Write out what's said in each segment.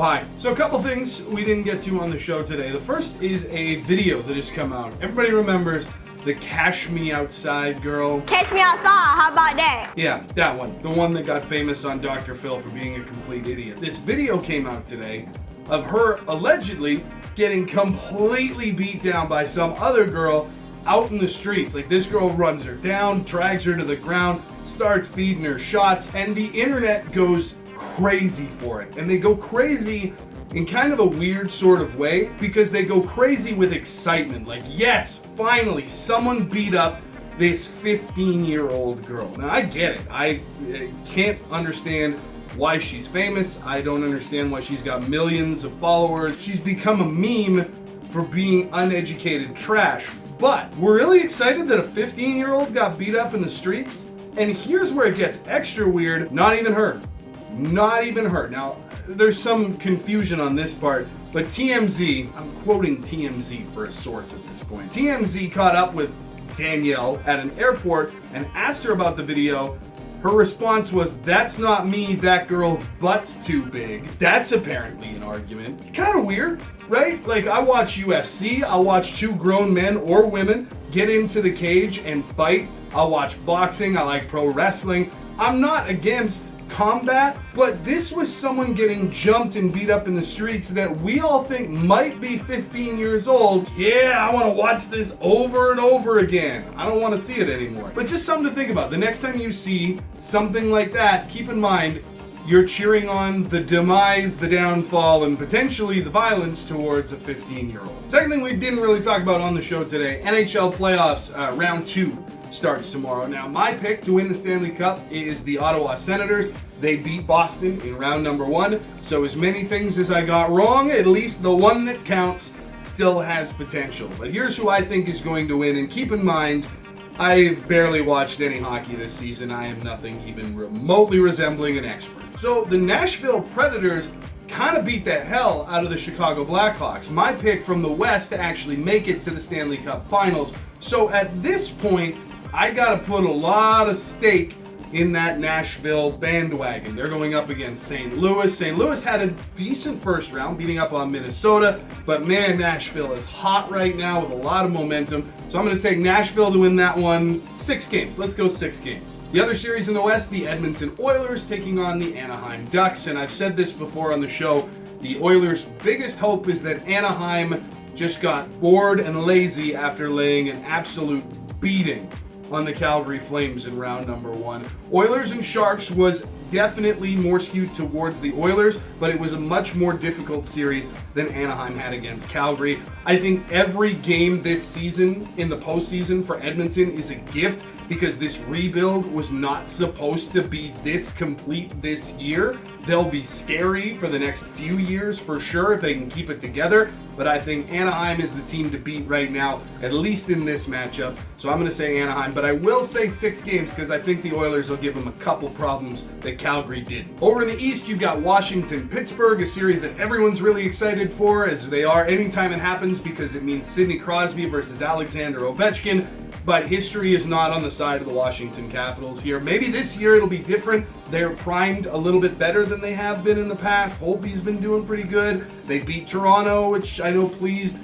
hi. So a couple things we didn't get to on the show today. The first is a video that has come out. Everybody remembers the Cash Me Outside girl. Cash Me Outside, how about that? Yeah, that one. The one that got famous on Dr. Phil for being a complete idiot. This video came out today of her allegedly getting completely beat down by some other girl out in the streets. Like, this girl runs her down, drags her to the ground, starts feeding her shots, and the internet goes crazy for it. And they go crazy in kind of a weird sort of way, because they go crazy with excitement. Like, yes, finally, someone beat up this 15-year-old girl. Now, I get it. I can't understand why she's famous. I don't understand why she's got millions of followers. She's become a meme for being uneducated trash. But we're really excited that a 15-year-old got beat up in the streets. And here's where it gets extra weird. Not even her. Not even her. Now, there's some confusion on this part, but TMZ, I'm quoting TMZ for a source at this point. TMZ caught up with Danielle at an airport and asked her about the video. Her response was, "That's not me, that girl's butt's too big." That's apparently an argument. Kind of weird, right? Like, I watch UFC, I'll watch two grown men or women get into the cage and fight. I'll watch boxing, I like pro wrestling. I'm not against combat, but this was someone getting jumped and beat up in the streets that we all think might be 15 years old. Yeah, I want to watch this over and over again. I don't want to see it anymore. But just something to think about. The next time you see something like that, keep in mind you're cheering on the demise, the downfall, and potentially the violence towards a 15-year-old. Second thing we didn't really talk about on the show today, NHL Playoffs round 2 starts tomorrow. Now, my pick to win the Stanley Cup is the Ottawa Senators. They beat Boston in round number 1, so as many things as I got wrong, at least the one that counts still has potential. But here's who I think is going to win, and keep in mind, I've barely watched any hockey this season. I am nothing even remotely resembling an expert. So the Nashville Predators kind of beat the hell out of the Chicago Blackhawks. My pick from the West to actually make it to the Stanley Cup Finals. So at this point, I gotta put a lot of stake in that Nashville bandwagon. They're going up against St. Louis. St. Louis had a decent first round, beating up on Minnesota, but man, Nashville is hot right now with a lot of momentum. So I'm gonna take Nashville to win that one. 6 games. Let's go 6 games. The other series in the West, the Edmonton Oilers taking on the Anaheim Ducks. And I've said this before on the show, the Oilers' biggest hope is that Anaheim just got bored and lazy after laying an absolute beating on the Calgary Flames in round number 1. Oilers and Sharks was definitely more skewed towards the Oilers, but it was a much more difficult series than Anaheim had against Calgary. I think every game this season in the postseason for Edmonton is a gift, because this rebuild was not supposed to be this complete this year. They'll be scary for the next few years for sure if they can keep it together, but I think Anaheim is the team to beat right now, at least in this matchup. So I'm going to say Anaheim, but I will say 6 games because I think the Oilers will give them a couple problems that Calgary didn't. Over in the East, you've got Washington-Pittsburgh, a series that everyone's really excited for, as they are anytime it happens, because it means Sidney Crosby versus Alexander Ovechkin. But history is not on the side of the Washington Capitals here. Maybe this year it'll be different. They're primed a little bit better than they have been in the past. Holtby's been doing pretty good. They beat Toronto, which I know pleased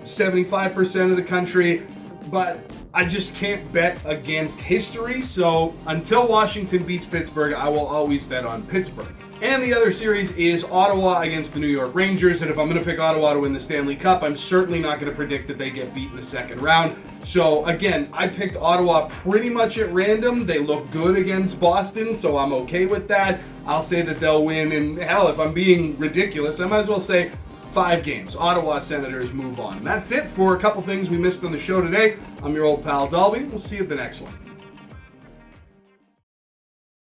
75% of the country. But I just can't bet against history. So until Washington beats Pittsburgh, I will always bet on Pittsburgh. And the other series is Ottawa against the New York Rangers. And if I'm going to pick Ottawa to win the Stanley Cup, I'm certainly not going to predict that they get beat in the second round. So again, I picked Ottawa pretty much at random. They look good against Boston, so I'm okay with that. I'll say that they'll win. And hell, if I'm being ridiculous, I might as well say 5 games. Ottawa Senators move on. And that's it for a couple things we missed on the show today. I'm your old pal Dalby. We'll see you at the next one.